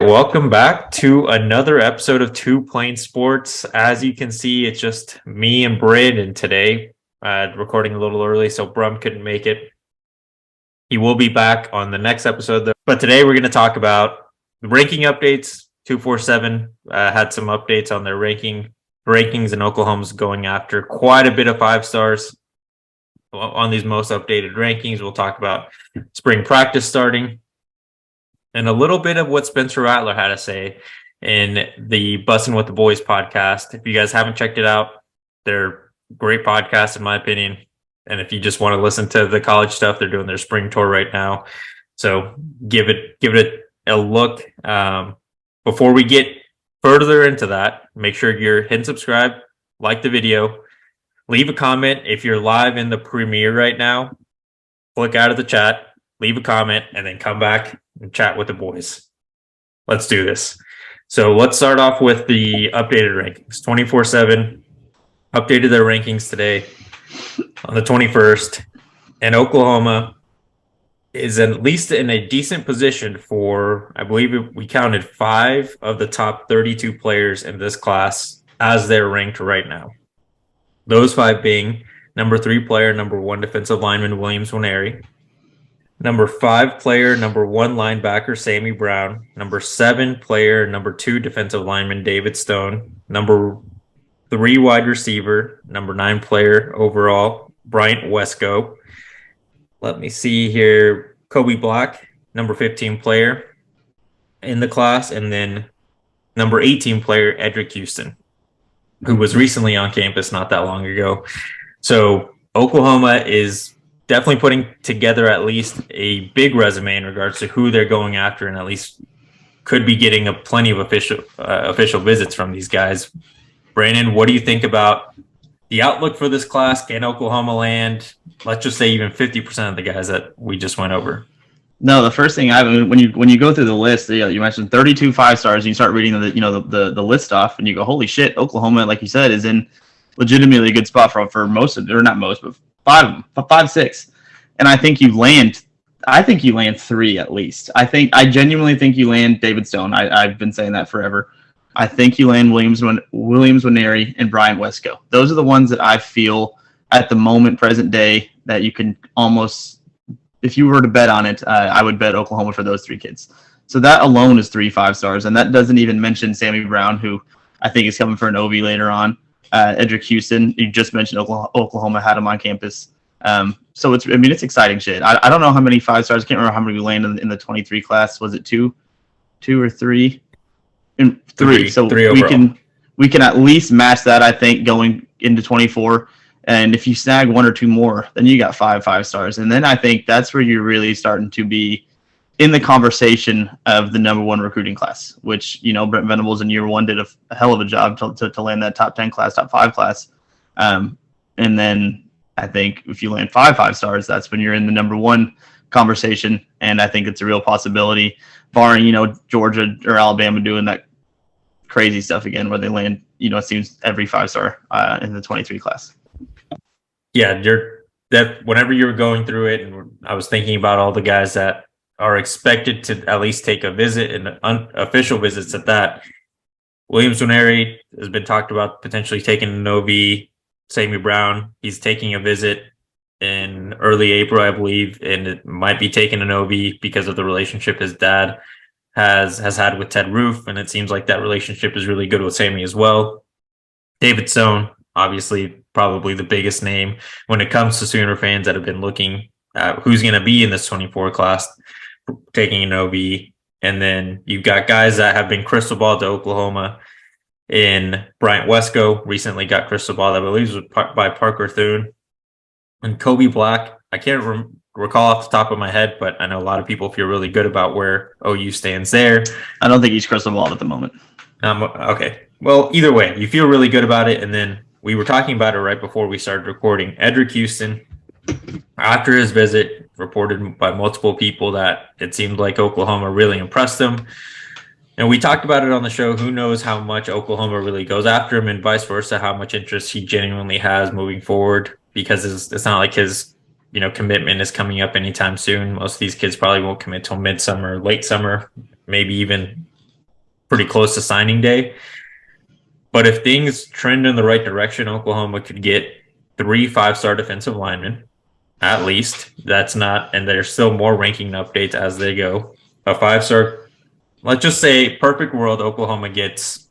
Welcome back to another episode of Two Plane Sports. As you can see, it's just me and Braden today, recording a little early, so Brum couldn't make it. He will be back on the next episode, though. But today we're going to talk about the ranking updates. 247 had some updates on their rankings, and Oklahoma's going after quite a bit of 5 stars on these most updated rankings. We'll talk about spring practice starting, and a little bit of what Spencer Rattler had to say in the Bussin' with the Boys podcast. If you guys haven't checked it out, they're great podcasts in my opinion. And if you just want to listen to the college stuff, they're doing their spring tour right now. So give it a look. Before we get further into that, make sure you're hitting subscribe, like the video, leave a comment. If you're live in the premiere right now, click out of the chat, leave a comment, and then come back and chat with the boys. Let's do this. So let's start off with the updated rankings. 24/7 updated their rankings today on the 21st, and Oklahoma is at least in a decent position for, I believe we counted 5 of the top 32 players in this class as they're ranked right now. Those 5 being number 3 player, number 1 defensive lineman Williams Nwaneri, number 5 player, number 1 linebacker Sammy Brown, number 7 player, number 2 defensive lineman David Stone, number 3 wide receiver, number 9 player overall Bryant Wesco. Let me see here, Kobe Black, number 15 player in the class, and then number 18 player Edric Houston, who was recently on campus not that long ago. So Oklahoma is definitely putting together at least a big resume in regards to who they're going after, and at least could be getting plenty of official visits from these guys. Brandon, what do you think about the outlook for this class? Can Oklahoma land, let's just say, even 50% of the guys that we just went over? No, the first thing when you go through the list, you mentioned 32 5 stars, and you start reading the list off, and you go, holy shit, Oklahoma, like you said, is in legitimately a good spot for most of, or not most, but 5, 6. And I think you land 3 at least. I genuinely think you land David Stone. I've been saying that forever. I think you land Williams Nwaneri and Bryant Wesco. Those are the ones that I feel at the moment, present day, that you can almost, if you were to bet on it, I would bet Oklahoma for those 3 kids. So that alone is 3 5 stars, and that doesn't even mention Sammy Brown, who I think is coming for an OV later on. Edric Houston, you just mentioned Oklahoma had him on campus. So it's exciting shit. I don't know how many 5 stars. I can't remember how many we landed in the 23 class. Was it 2 or 3? 3. So 3 we can at least match that, I think, going into 24. And if you snag 1 or 2 more, then you got 5 stars. And then I think that's where you're really starting to be in the conversation of the number 1 recruiting class, which, Brent Venables in year 1 did a hell of a job to land that top 10 class, top 5 class. And then I think if you land 5 stars, that's when you're in the number 1 conversation. And I think it's a real possibility, barring, Georgia or Alabama doing that crazy stuff again, where they land, it seems every 5-star in the 23 class. Yeah, whenever you were going through it, and I was thinking about all the guys that are expected to at least take a visit, and unofficial visits at that. Williams Nwaneri has been talked about potentially taking an OV. Sammy Brown, he's taking a visit in early April, I believe, and it might be taking an OV because of the relationship his dad has had with Ted Roof, and it seems like that relationship is really good with Sammy as well. David Stone, obviously, probably the biggest name when it comes to Sooner fans that have been looking at who's going to be in this 24 class, taking an OV. And then you've got guys that have been crystal balled to Oklahoma. In Bryant Wesco, recently got crystal ball, I believe, was by Parker Thune. And Kobe Black, I can't recall off the top of my head, but I know a lot of people feel really good about where OU stands there. I don't think he's crystal balled at the moment. Okay. Well, either way, you feel really good about it. And then we were talking about it right before we started recording. Edric Houston, after his visit, reported by multiple people that it seemed like Oklahoma really impressed him. And we talked about it on the show. Who knows how much Oklahoma really goes after him, and vice versa, how much interest he genuinely has moving forward, because it's not like his commitment is coming up anytime soon. Most of these kids probably won't commit till midsummer, late summer, maybe even pretty close to signing day. But if things trend in the right direction, Oklahoma could get 3 5-star defensive linemen at least. That's not, and there's still more ranking updates as they go. A 5-star, let's just say, perfect world, Oklahoma gets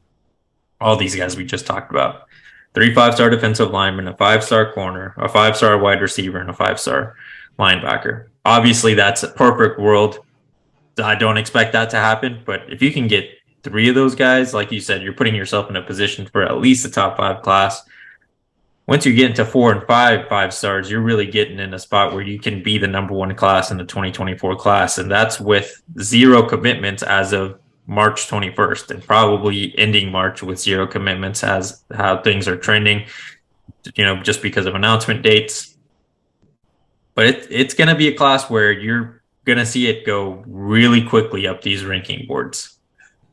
all these guys we just talked about. 3 5-star defensive linemen, a 5-star corner, a 5-star wide receiver, and a 5-star linebacker. Obviously, that's a perfect world. I don't expect that to happen, but if you can get 3 of those guys, like you said, you're putting yourself in a position for at least a top 5 class. Once you get into 4 and 5 stars, you're really getting in a spot where you can be the number 1 class in the 2024 class. And that's with 0 commitments as of March 21st, and probably ending March with 0 commitments as how things are trending, just because of announcement dates. But it's going to be a class where you're going to see it go really quickly up these ranking boards.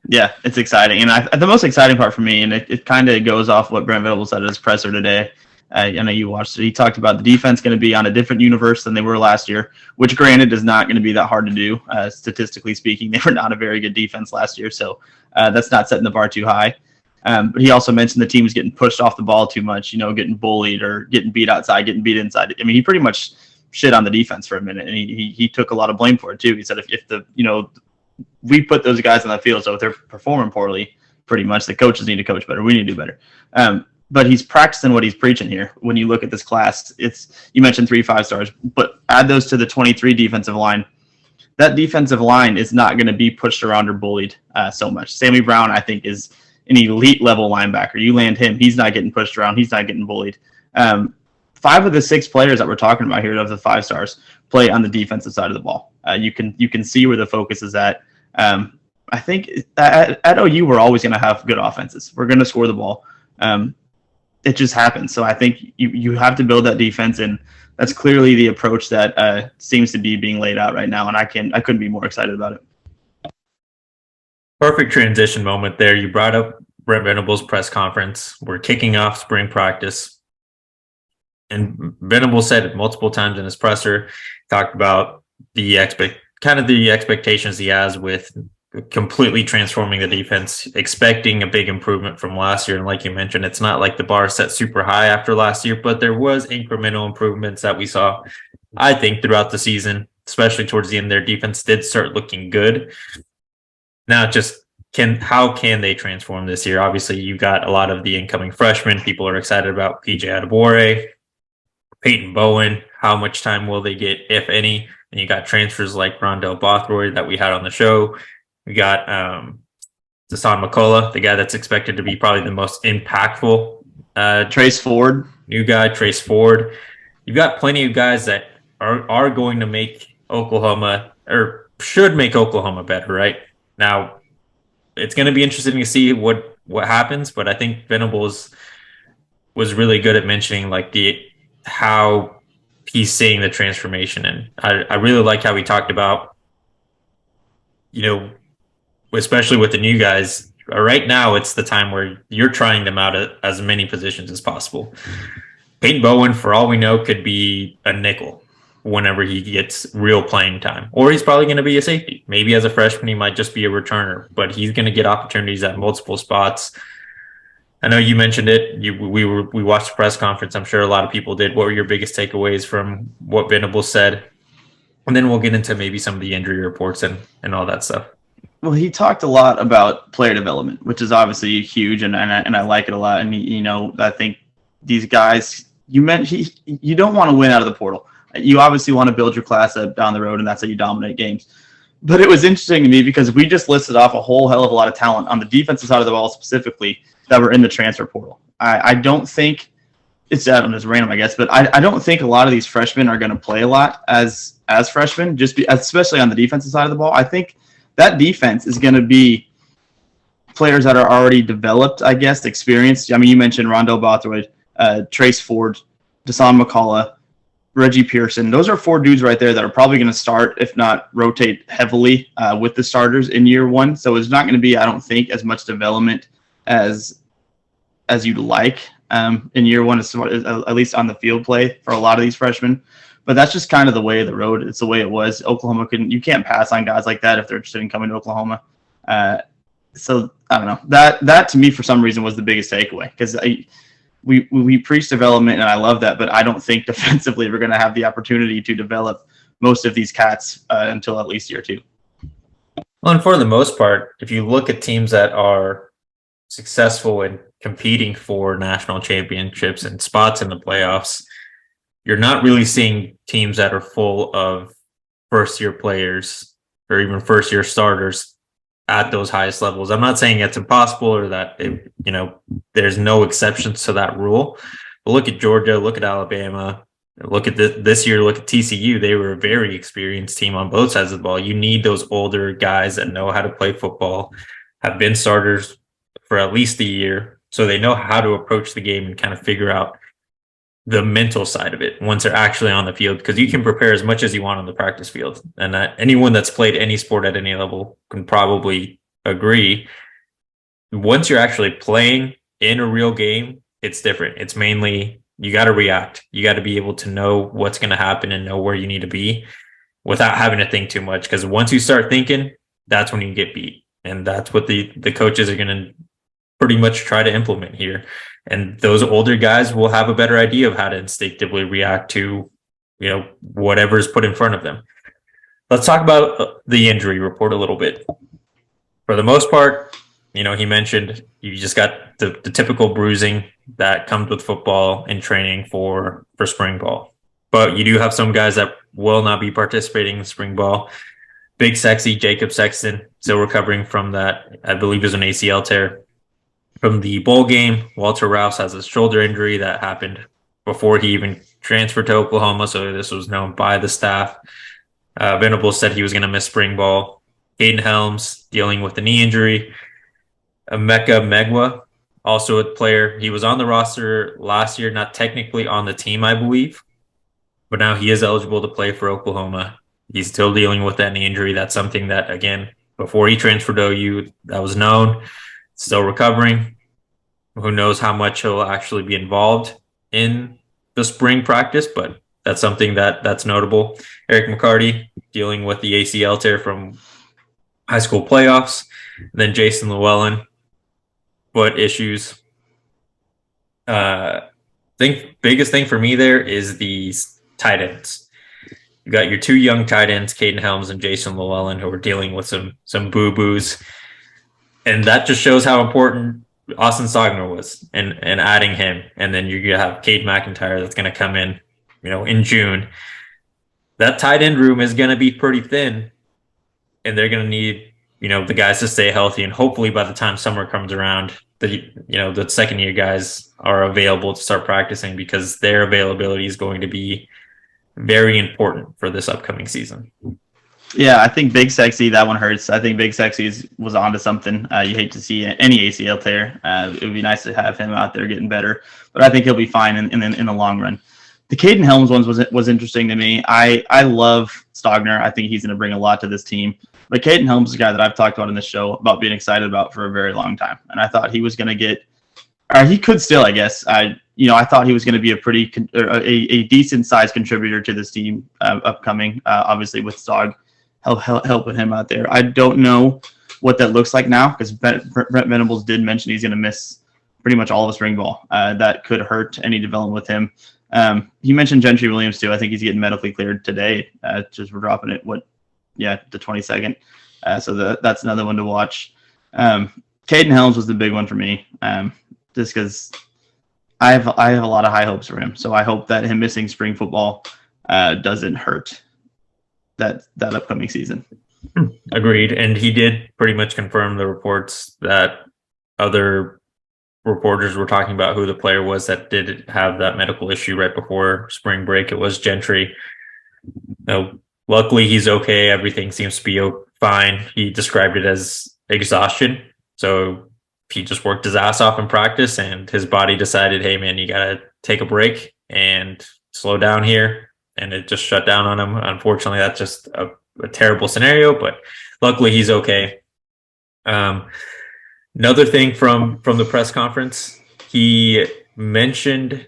Yeah, it's exciting. And the most exciting part for me, and it kind of goes off what Brent Venables said at his presser today. I know you watched it. He talked about the defense going to be on a different universe than they were last year, which granted is not going to be that hard to do. Statistically speaking, they were not a very good defense last year. So that's not setting the bar too high. But he also mentioned the team was getting pushed off the ball too much, getting bullied or getting beat outside, getting beat inside. I mean, he pretty much shit on the defense for a minute, and he took a lot of blame for it too. He said if the we put those guys on the field, so if they're performing poorly, pretty much the coaches need to coach better. We need to do better. But he's practicing what he's preaching here. When you look at this class, you mentioned 3 5-stars, but add those to the 23 defensive line. That defensive line is not going to be pushed around or bullied so much. Sammy Brown, I think, is an elite level linebacker. You land him, he's not getting pushed around. He's not getting bullied. 5 of the 6 players that we're talking about here of the 5-stars play on the defensive side of the ball. You can see where the focus is at. I think at OU we're always going to have good offenses. We're going to score the ball. It just happens. So I think you have to build that defense, and that's clearly the approach that seems to be being laid out right now. And I couldn't be more excited about it. Perfect transition moment there. You brought up Brent Venables' press conference. We're kicking off spring practice. And Venables said it multiple times in his presser, talked about the expectations he has with completely transforming the defense, expecting a big improvement from last year. And like you mentioned, it's not like the bar set super high after last year, but there was incremental improvements that we saw, I think, throughout the season, especially towards the end. Their defense did start looking good. Now, how can they transform this year? Obviously, you got a lot of the incoming freshmen. People are excited about PJ Adebawore, Peyton Bowen. How much time will they get, if any? And you got transfers like Rondell Bothroyd that we had on the show. We got Dasan McCullough, the guy that's expected to be probably the most impactful. Trace Ford. New guy, Trace Ford. You've got plenty of guys that are going to make Oklahoma, or should make Oklahoma better, right? Now, it's going to be interesting to see what happens, but I think Venables was really good at mentioning how he's seeing the transformation. And I really like how he talked about, especially with the new guys, right now it's the time where you're trying them out at as many positions as possible. Peyton Bowen, for all we know, could be a nickel whenever he gets real playing time, or he's probably going to be a safety. Maybe as a freshman, he might just be a returner, but he's going to get opportunities at multiple spots. I know you mentioned it. We watched the press conference. I'm sure a lot of people did. What were your biggest takeaways from what Venables said? And then we'll get into maybe some of the injury reports and all that stuff. Well, he talked a lot about player development, which is obviously huge, and I like it a lot. And I think these guys, you don't want to win out of the portal. You obviously want to build your class up down the road, and that's how you dominate games. But it was interesting to me because we just listed off a whole hell of a lot of talent on the defensive side of the ball specifically that were in the transfer portal. I don't think it's random, I guess, but I don't think a lot of these freshmen are going to play a lot as freshmen, especially on the defensive side of the ball. I think that defense is going to be players that are already developed, I guess, experienced. I mean, you mentioned Rondell Bothroyd, Trace Ford, Dasan McCullough, Reggie Pearson. Those are 4 dudes right there that are probably going to start, if not rotate heavily with the starters in year 1. So it's not going to be, I don't think, as much development as you'd like in year 1, at least on the field play for a lot of these freshmen. But that's just kind of the way of the road. It's the way it was. Oklahoma you can't pass on guys like that if they're interested in coming to Oklahoma. so I don't know, that to me for some reason was the biggest takeaway, because we preach development and I love that, but I don't think defensively we're going to have the opportunity to develop most of these cats until at least year 2. Well, and for the most part, if you look at teams that are successful in competing for national championships and spots in the playoffs, you're not really seeing teams that are full of first-year players or even first-year starters at those highest levels. I'm not saying it's impossible or that there's no exceptions to that rule. But look at Georgia, look at Alabama, look at this year, look at TCU. They were a very experienced team on both sides of the ball. You need those older guys that know how to play football, have been starters for at least a year, so they know how to approach the game and kind of figure out the mental side of it once they're actually on the field, because you can prepare as much as you want on the practice field. And anyone that's played any sport at any level can probably agree. Once you're actually playing in a real game, it's different. It's mainly you got to react. You got to be able to know what's going to happen and know where you need to be without having to think too much. Because once you start thinking, that's when you get beat. And that's what the coaches are going to pretty much try to implement here. And those older guys will have a better idea of how to instinctively react to, whatever's put in front of them. Let's talk about the injury report a little bit. For the most part, he mentioned you just got the typical bruising that comes with football and training for spring ball. But you do have some guys that will not be participating in spring ball. Big Sexy, Jacob Sexton, still recovering from that, I believe is an ACL tear from the bowl game. Walter Rouse has a shoulder injury that happened before he even transferred to Oklahoma, so this was known by the staff. Venables said he was going to miss spring ball. Caden Helms dealing with a knee injury. Emeka Megwa, also a player. He was on the roster last year, not technically on the team, I believe, but now he is eligible to play for Oklahoma. He's still dealing with that knee injury. That's something that, again, before he transferred to OU, that was known. Still recovering. Who knows how much he'll actually be involved in the spring practice, but that's something that's notable. Eric McCarty dealing with the ACL tear from high school playoffs. And then Jason Llewellyn, foot issues. Biggest thing for me there is the tight ends. You got your two young tight ends, Caden Helms and Jason Llewellyn, who are dealing with some boo-boos. And that just shows how important Austin Stogner was and adding him. And then you're going to have Cade McIntyre that's going to come in, in June. That tight end room is going to be pretty thin, and they're going to need, the guys to stay healthy. And hopefully by the time summer comes around, the second year guys are available to start practicing, because their availability is going to be very important for this upcoming season. Yeah, I think Big Sexy, that one hurts. I think Big Sexy was onto something. You hate to see any ACL tear. It would be nice to have him out there getting better, but I think he'll be fine in the long run. The Caden Helms ones was interesting to me. I love Stogner. I think he's going to bring a lot to this team. But Caden Helms is a guy that I've talked about in this show about being excited about for a very long time, and I thought he was going to get, or he could still, I guess. I thought he was going to be a decent sized contributor to this team upcoming. Obviously with Stog helping him out there. I don't know what that looks like now, because Brent Venables did mention he's going to miss pretty much all of spring ball. That could hurt any development with him. He mentioned Gentry Williams too. I think he's getting medically cleared today. Just for dropping it. The 22nd. So that's another one to watch. Caden Helms was the big one for me. Just because I have a lot of high hopes for him. So I hope that him missing spring football doesn't hurt that upcoming season. Agreed. And he did pretty much confirm the reports that other reporters were talking about who the player was that did have that medical issue right before spring break. It was Gentry. Luckily he's okay. Everything seems to be fine. He described it as exhaustion. So he just worked his ass off in practice, and his body decided, hey man, you got to take a break and slow down here. And it just shut down on him. Unfortunately, that's just a terrible scenario, but luckily he's okay. Another thing from the press conference, he mentioned,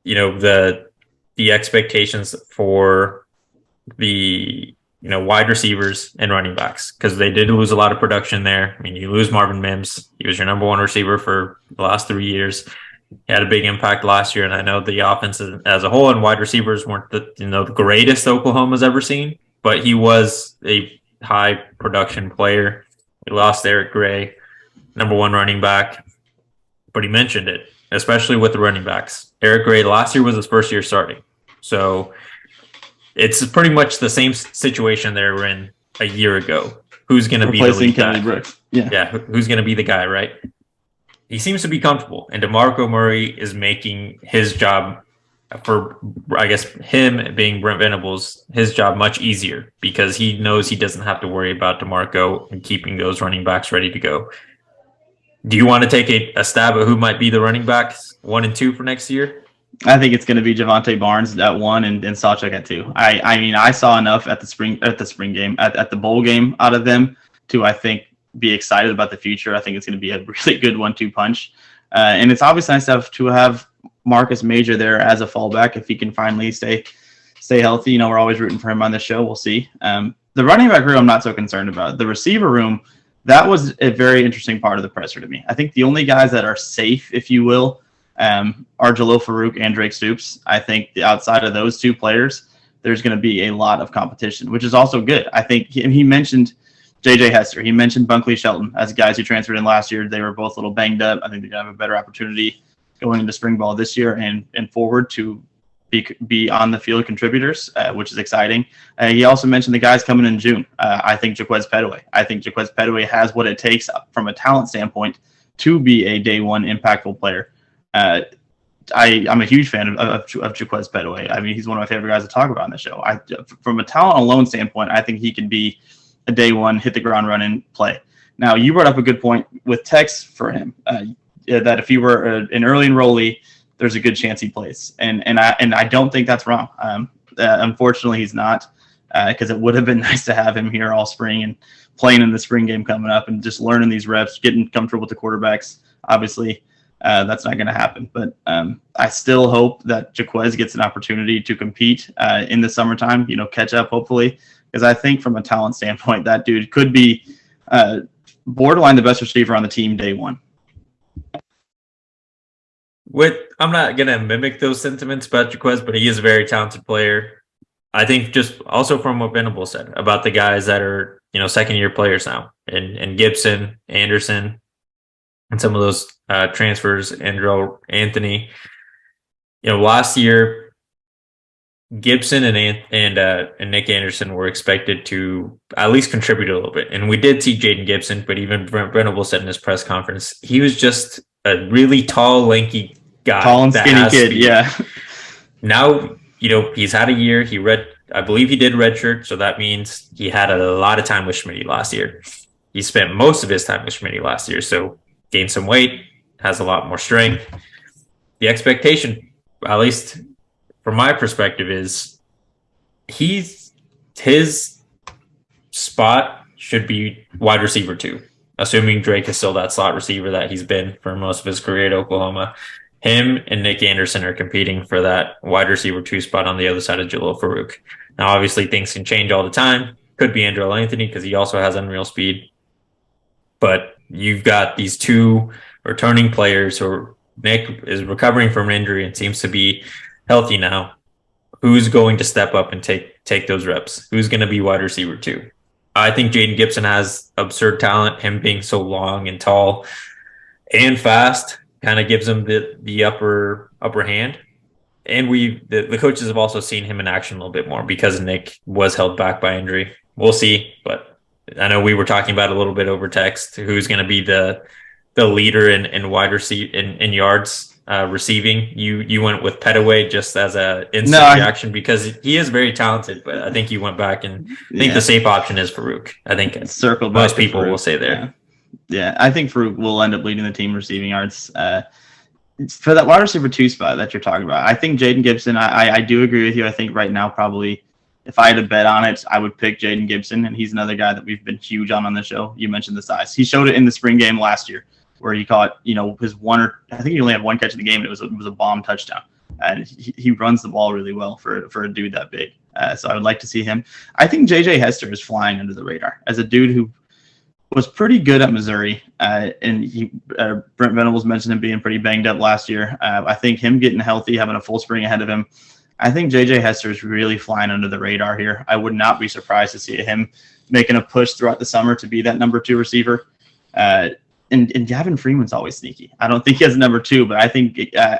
the expectations for the wide receivers and running backs, because they did lose a lot of production there. I mean, you lose Marvin Mims. He was your number one receiver for the last 3 years. He had a big impact last year, and I know the offense as a whole and wide receivers weren't the greatest Oklahoma's ever seen, but he was a high production player. We lost Eric Gray, number one running back, but he mentioned it, especially with the running backs. Eric Gray last year was his first year starting, so it's pretty much the same situation they were in a year ago. Who's going to be the lead guy? Brooks. Yeah, who's going to be the guy, right? He seems to be comfortable, and DeMarco Murray is making his job for, I guess, him being Brent Venables, his job much easier because he knows he doesn't have to worry about DeMarco and keeping those running backs ready to go. Do you want to take a stab at who might be the running backs 1 and 2 for next year? I think it's going to be Javonte Barnes at 1 and Sawchuk at 2. I mean, I saw enough at the spring game, at the bowl game out of them to, I think, be excited about the future. I think it's going to be a really good 1-2 punch. And it's obviously nice to have Marcus Major there as a fallback if he can finally stay healthy. We're always rooting for him on this show. We'll see. The running back room, I'm not so concerned about. The receiver room, that was a very interesting part of the presser to me. I think the only guys that are safe, if you will, are Jalil Farouk and Drake Stoops. I think outside of those two players, there's going to be a lot of competition, which is also good. I think he mentioned J.J. Hester. He mentioned Bunkley Shelton as guys who transferred in last year. They were both a little banged up. I think they're going to have a better opportunity going into spring ball this year and forward to be on the field contributors, which is exciting. He also mentioned the guys coming in June. I think Jaquez Petaway. I think Jaquez Petaway has what it takes from a talent standpoint to be a day one impactful player. I'm a huge fan of Jaquez Petaway. I mean, he's one of my favorite guys to talk about on the show. From a talent alone standpoint, I think he can be a day one, hit the ground running play. Now, you brought up a good point with Tex for him, that if he were an early enrollee, there's a good chance he plays. And I don't think that's wrong. Unfortunately, he's not, because it would have been nice to have him here all spring and playing in the spring game coming up and just learning these reps, getting comfortable with the quarterbacks. Obviously, that's not going to happen. But I still hope that Jaquez gets an opportunity to compete in the summertime, catch up, hopefully. Because I think from a talent standpoint, that dude could be borderline the best receiver on the team day one. I'm not going to mimic those sentiments about Jaquez, but he is a very talented player. I think just also from what Venable said about the guys that are, second-year players now, and Gibson, Anderson, and some of those transfers, Andrew Anthony. Last year, Gibson and Nick Anderson were expected to at least contribute a little bit. And we did see Jaden Gibson, but even Venable said in his press conference, he was just a really tall, lanky guy. Tall and skinny kid, speed. Yeah. Now, he's had a year. I believe he did redshirt, so that means he had a lot of time with Schmitty last year. He spent most of his time with Schmitty last year, so gained some weight, has a lot more strength. The expectation, at least from my perspective, is his spot should be wide receiver 2, assuming Drake is still that slot receiver that he's been for most of his career at Oklahoma. Him and Nick Anderson are competing for that wide receiver 2 spot on the other side of Jalil Farouk. Now, obviously, things can change all the time. Could be Andrew Anthony because he also has unreal speed. But you've got these 2 returning players who Nick is recovering from an injury and seems to be healthy now. Who's going to step up and take those reps? Who's going to be wide receiver 2? I think Jaden Gibson has absurd talent. Him being so long and tall and fast kind of gives him the upper hand. And the coaches have also seen him in action a little bit more because Nick was held back by injury. We'll see, but I know we were talking about a little bit over text who's going to be the leader in wide receive in yards receiving. You went with Petaway just as a instant reaction because he is very talented, but I think you went back and I think the safe option is Farouk. I think most people will say there. Yeah, I think Farouk will end up leading the team receiving yards. For that wide receiver 2 spot that you're talking about, I think Jaden Gibson, I do agree with you. I think right now probably if I had to bet on it, I would pick Jaden Gibson, and he's another guy that we've been huge on the show. You mentioned the size. He showed it in the spring game last year where he caught, his I think he only had one catch in the game, and it was a bomb touchdown. And he runs the ball really well for a dude that big. So I would like to see him. I think JJ Hester is flying under the radar as a dude who was pretty good at Missouri. And Brent Venables mentioned him being pretty banged up last year. I think him getting healthy, having a full spring ahead of him, I think JJ Hester is really flying under the radar here. I would not be surprised to see him making a push throughout the summer to be that number 2 receiver. And Gavin Freeman's always sneaky. I don't think he has number 2, but I think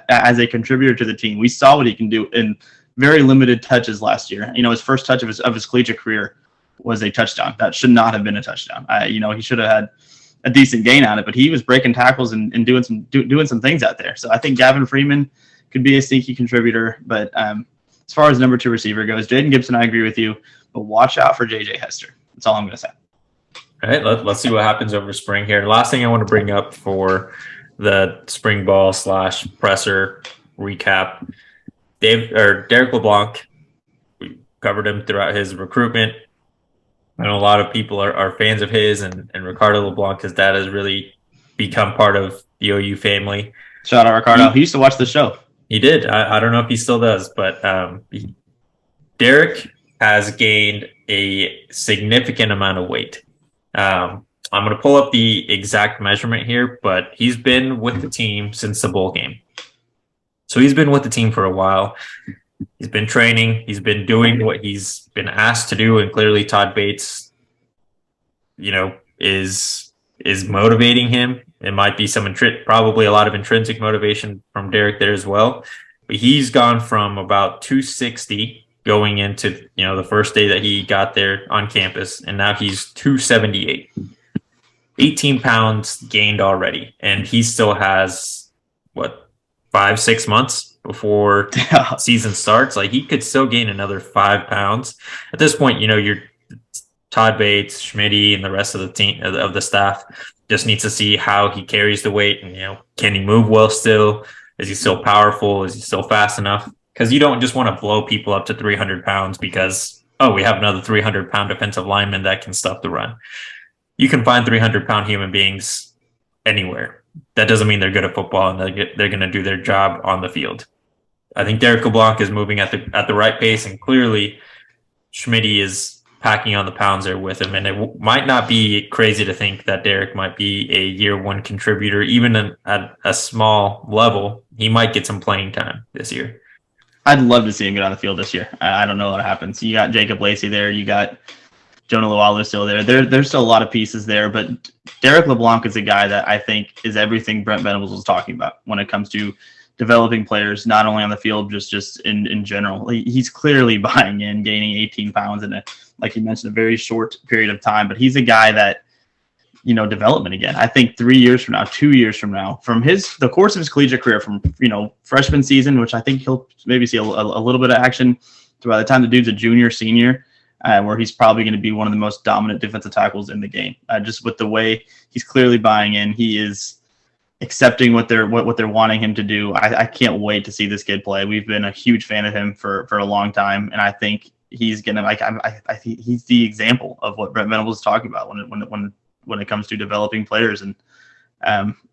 as a contributor to the team, we saw what he can do in very limited touches last year. His first touch of his collegiate career was a touchdown. That should not have been a touchdown. He should have had a decent gain on it, but he was breaking tackles and doing some things out there. So I think Gavin Freeman could be a sneaky contributor. But as far as number 2 receiver goes, Jaden Gibson, I agree with you, but watch out for JJ Hester. That's all I'm going to say. All right, let's see what happens over spring here. Last thing I want to bring up for the spring ball / presser recap, Derek LeBlanc, we covered him throughout his recruitment. I know a lot of people are fans of his, and Ricardo LeBlanc, his dad, has really become part of the OU family. Shout out Ricardo. He used to watch the show. He did. I don't know if he still does, but Derek has gained a significant amount of weight. I'm going to pull up the exact measurement here, but he's been with the team since the bowl game. So he's been with the team for a while. He's been training. He's been doing what he's been asked to do, and clearly Todd Bates, is motivating him. It might be probably a lot of intrinsic motivation from Derek there as well. But he's gone from about 260 going into the first day that he got there on campus, and now he's 278. 18 pounds gained already, and he still has 5-6 months before season starts. Like, he could still gain another 5 pounds. At this point, you're Todd Bates, Schmitty, and the rest of the team of the staff just needs to see how he carries the weight, and can he move well still? Is he still powerful? Is he still fast enough? Because you don't just want to blow people up to 300 pounds because, we have another 300-pound defensive lineman that can stuff the run. You can find 300-pound human beings anywhere. That doesn't mean they're good at football and they're going to do their job on the field. I think Derek LeBlanc is moving at the right pace, and clearly Schmitty is packing on the pounds there with him. And it might not be crazy to think that Derek might be a year 1 contributor, even at a small level. He might get some playing time this year. I'd love to see him get on the field this year. I don't know what happens. You got Jacob Lacey there. You got Jonah Lualu still there. There's still a lot of pieces there, but Derek LeBlanc is a guy that I think is everything Brent Venables was talking about when it comes to developing players, not only on the field, just in general. He's clearly buying in, gaining 18 pounds in like you mentioned, a very short period of time, but he's a guy that, development again. I think 3 years from now, 2 years from now, from the course of his collegiate career, from, freshman season, which I think he'll maybe see a little bit of action to by the time the dude's a junior, senior, where he's probably going to be one of the most dominant defensive tackles in the game. Just with the way he's clearly buying in, he is accepting what they're wanting him to do. I can't wait to see this kid play. We've been a huge fan of him for a long time, and I think he's gonna I think he's the example of what Brent Venables is talking about when it comes to developing players, and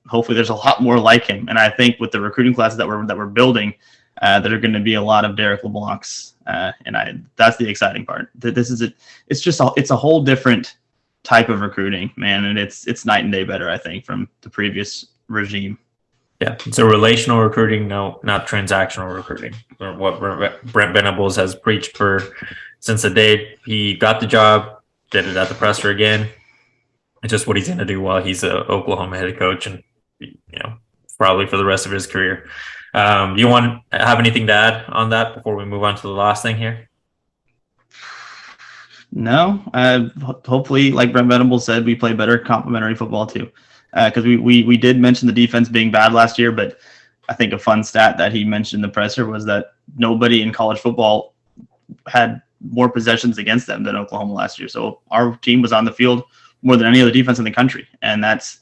hopefully there's a lot more like him. And I think with the recruiting classes that we're building, that are going to be a lot of Derek LeBlancs, and that's the exciting part. It's a whole different type of recruiting, man, and it's night and day better, I think, from the previous regime. Yeah, it's a relational recruiting, no, not transactional recruiting. What Brent Venables has preached since the day he got the job, did it at the presser again. It's just what he's going to do while he's an Oklahoma head coach, and probably for the rest of his career. You want to have anything to add on that before we move on to the last thing here? No. Hopefully, like Brent Venables said, we play better complementary football too. Because we did mention the defense being bad last year, but I think a fun stat that he mentioned in the presser was that nobody in college football had more possessions against them than Oklahoma last year. So our team was on the field more than any other defense in the country, and that's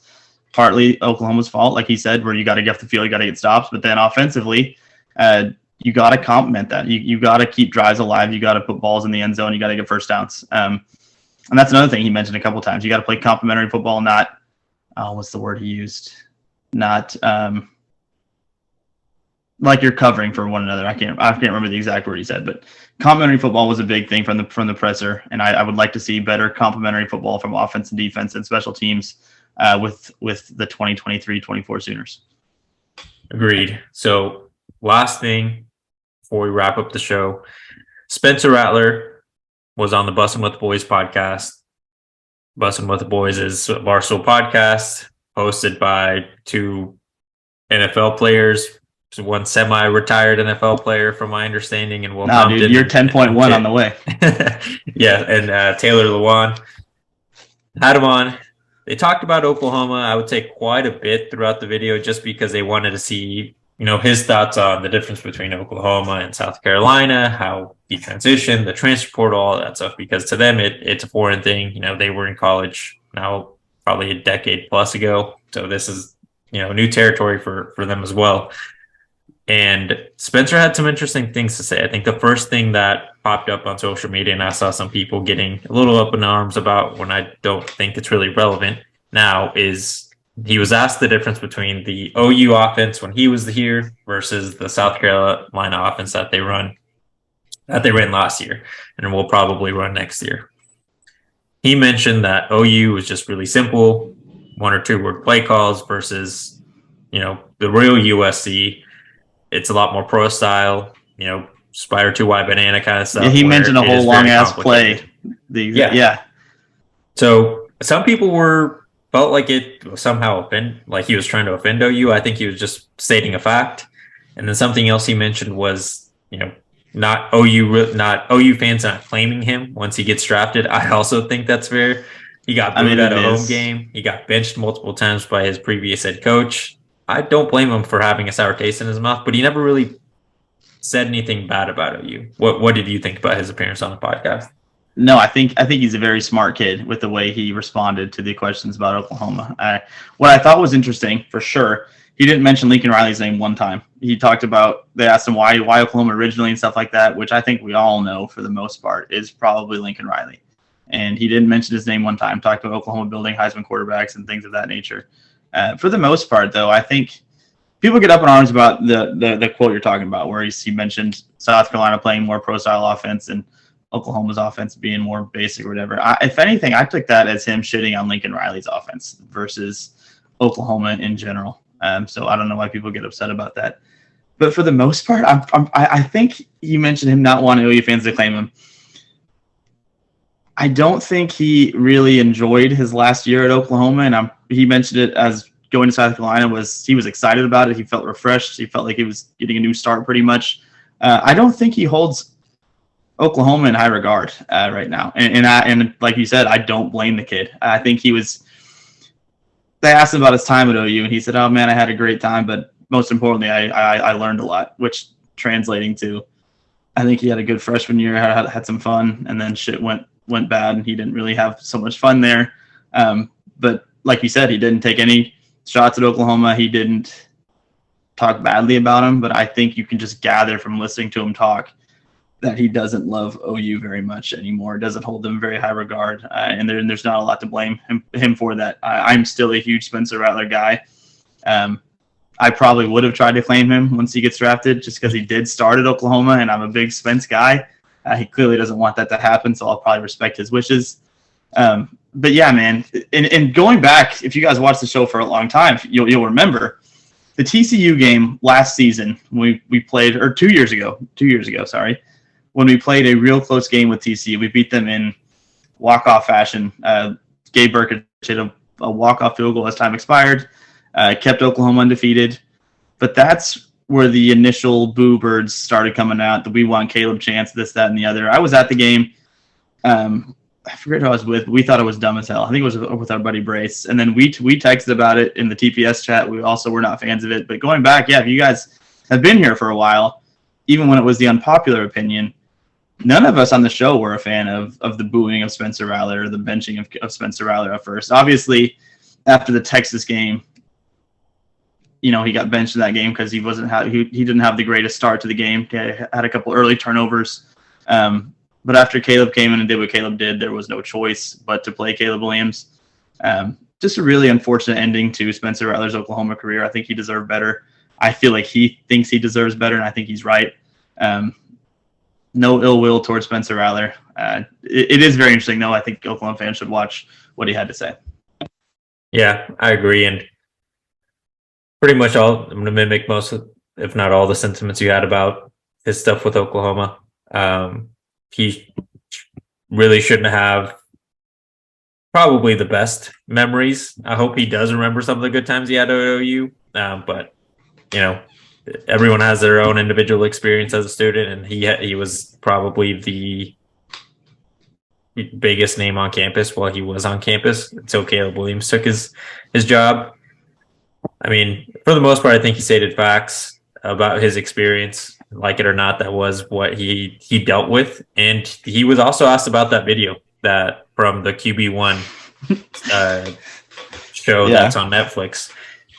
partly Oklahoma's fault, like he said, where you got to get off the field, you got to get stops, but then offensively, you got to complement that. You got to keep drives alive. You got to put balls in the end zone. You got to get first downs. And that's another thing he mentioned a couple of times. You got to play complementary football, not what's the word he used? Not like you're covering for one another. I can't remember the exact word he said, but complementary football was a big thing from the presser, and I would like to see better complementary football from offense and defense and special teams with the 2023-24 Sooners. Agreed. So last thing before we wrap up the show, Spencer Rattler was on the Bussin' with the Boys podcast. Bussin' with the Boys is a Barstool podcast hosted by two NFL players, one semi-retired NFL player, from my understanding, and Will Compton. Dude, you're 10.1 on the way. Yeah, and Taylor Lewan. Had him on. They talked about Oklahoma, I would say, quite a bit throughout the video, just because they wanted to see, his thoughts on the difference between Oklahoma and South Carolina, how he transitioned, the transfer portal, all that stuff, because to them it's a foreign thing. They were in college now probably a decade plus ago. So this is, new territory for them as well. And Spencer had some interesting things to say. I think the first thing that popped up on social media, and I saw some people getting a little up in arms about, when I don't think it's really relevant now, is he was asked the difference between the OU offense when he was here versus the South Carolina offense that they ran last year and will probably run next year. He mentioned that OU was just really simple, 1 or 2 word play calls, versus, the real USC. It's a lot more pro style, spider 2 wide banana kind of stuff. Yeah, he mentioned a whole long ass play. Yeah. So some people felt like it somehow like he was trying to offend OU. I think he was just stating a fact. And then something else he mentioned was, not OU fans not claiming him once he gets drafted. I also think that's fair. He got booed at a home game. He got benched multiple times by his previous head coach. I don't blame him for having a sour taste in his mouth, but he never really said anything bad about OU. What did you think about his appearance on the podcast? No, I think he's a very smart kid with the way he responded to the questions about Oklahoma. What I thought was interesting, for sure, he didn't mention Lincoln Riley's name one time. He talked about, they asked him why Oklahoma originally and stuff like that, which I think we all know for the most part is probably Lincoln Riley. And he didn't mention his name one time, talked about Oklahoma building Heisman quarterbacks and things of that nature. For the most part, though, I think people get up in arms about the quote you're talking about, where he mentioned South Carolina playing more pro-style offense and Oklahoma's offense being more basic or whatever. If anything, I took that as him shitting on Lincoln Riley's offense versus Oklahoma in general. So I don't know why people get upset about that. But for the most part, I think you mentioned him not wanting OU fans to claim him. I don't think he really enjoyed his last year at Oklahoma, and he mentioned it as going to South Carolina he was excited about it. He felt refreshed. He felt like he was getting a new start pretty much. I don't think he holds Oklahoma in high regard right now. And like you said, I don't blame the kid. I think they asked him about his time at OU, and he said, "Oh man, I had a great time, but most importantly, I learned a lot," which translating to, I think he had a good freshman year, had some fun, and then shit went bad, and he didn't really have so much fun there. But like you said, he didn't take any shots at Oklahoma. He didn't talk badly about him, but I think you can just gather from listening to him talk that he doesn't love OU very much anymore, doesn't hold them in very high regard, and there's not a lot to blame him for that. I'm still a huge Spencer Rattler guy. I probably would have tried to claim him once he gets drafted, just because he did start at Oklahoma, and I'm a big Spence guy. He clearly doesn't want that to happen, so I'll probably respect his wishes. But yeah, man, and going back, if you guys watched the show for a long time, you'll remember the TCU game last season when we played, or 2 years ago, sorry, when we played a real close game with TCU. We beat them in walk-off fashion. Gabe Burkett hit a walk-off field goal as time expired, kept Oklahoma undefeated. But that's where the initial boo birds started coming out, that we want Caleb Chance, this, that, and the other. I was at the game. I forget who I was with, but we thought it was dumb as hell. I think it was with our buddy Brace. And then we texted about it in the TPS chat. We also were not fans of it. But going back, yeah, if you guys have been here for a while, even when it was the unpopular opinion, none of us on the show were a fan of the booing of Spencer Rattler or the benching of Spencer Rattler at first. Obviously, after the Texas game, he got benched in that game because he didn't have the greatest start to the game. He had a couple early turnovers. But after Caleb came in and did what Caleb did, there was no choice but to play Caleb Williams. Just a really unfortunate ending to Spencer Rattler's Oklahoma career. I think he deserved better. I feel like he thinks he deserves better, and I think he's right. No ill will towards Spencer Rattler. It is very interesting, though. I think Oklahoma fans should watch what he had to say. Yeah, I agree. And pretty much I'm going to mimic most, if not all, the sentiments you had about his stuff with Oklahoma. He really shouldn't have probably the best memories. I hope he does remember some of the good times he had at OU. But, everyone has their own individual experience as a student, and he was probably the biggest name on campus while he was on campus until Caleb Williams took his job. I mean, for the most part, I think he stated facts about his experience. Like it or not, that was what he dealt with. And he was also asked about that video that from the QB1 show that's on Netflix.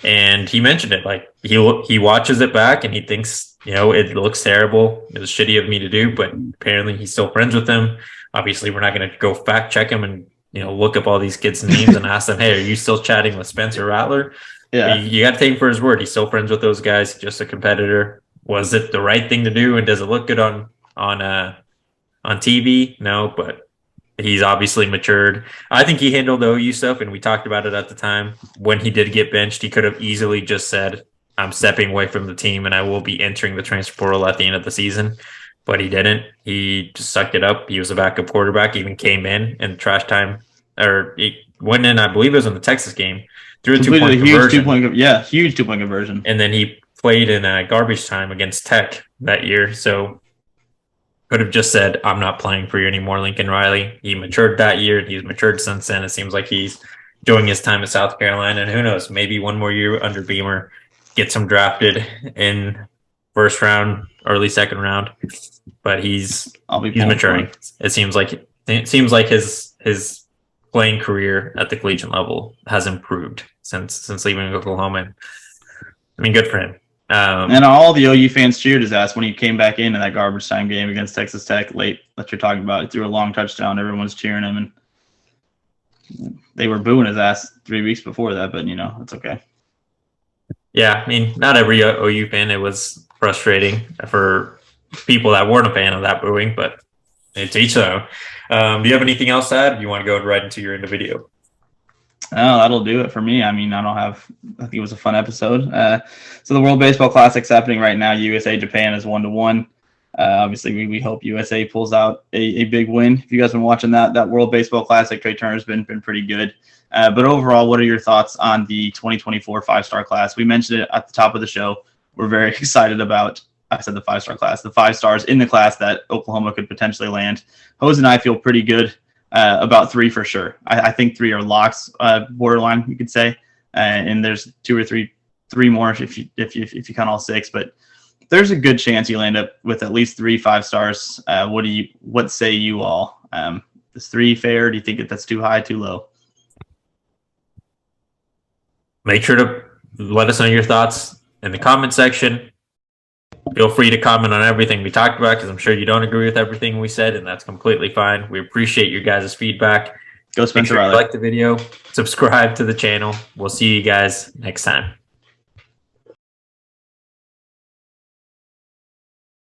And he mentioned it. Like he watches it back and he thinks, it looks terrible. It was shitty of me to do, but apparently he's still friends with them. Obviously, we're not going to go fact check him and look up all these kids' names and ask them, hey, are you still chatting with Spencer Rattler? Yeah, you got to take him for his word. He's still friends with those guys. Just a competitor. Was it the right thing to do? And does it look good on TV? No, but he's obviously matured. I think he handled the OU stuff, and we talked about it at the time. When he did get benched, he could have easily just said, I'm stepping away from the team and I will be entering the transfer portal at the end of the season. But he didn't. He just sucked it up. He was a backup quarterback, even came in trash time. Or he went in, I believe it was in the Texas game, threw a two-point conversion. Huge two-point conversion. And then he played in garbage time against Tech that year. So could have just said, I'm not playing for you anymore, Lincoln Riley. He matured that year. He's matured since then. It seems like he's enjoying his time at South Carolina. And who knows, maybe one more year under Beamer, gets him drafted in first round, early second round. But he's maturing. It seems like his playing career at the collegiate level has improved since leaving Oklahoma. I mean, good for him. And all the OU fans cheered his ass when he came back in that garbage time game against Texas Tech late that you're talking about. He threw a long touchdown. Everyone's cheering him, and they were booing his ass 3 weeks before that, but, it's okay. Yeah, I mean, not every OU fan. It was frustrating for people that weren't a fan of that booing, but it's each their own. Do you have anything else to add? Do you want to go right into your end of video? Oh, that'll do it for me. I mean, I think it was a fun episode. So the World Baseball Classic's happening right now. USA Japan is 1-1. Obviously, we hope USA pulls out a big win. If you guys have been watching that World Baseball Classic, Trey Turner's been pretty good. But overall, what are your thoughts on the 2024 5-star class? We mentioned it at the top of the show. We're very excited about, I said the 5-star class, the 5 stars in the class that Oklahoma could potentially land. Hose and I feel pretty good about 3 for sure. I think 3 are locks, borderline, you could say. And there's 2 or 3 more if you count all 6. But there's a good chance you land up with at least 3 5 stars. What say you all? Is 3 fair? Do you think that's too high, too low? Make sure to let us know your thoughts in the comment section. Feel free to comment on everything we talked about, because I'm sure you don't agree with everything we said, and that's completely fine. We appreciate your guys' feedback. Go Spencer Make sure Riley. you like the video, subscribe to the channel. We'll see you guys next time.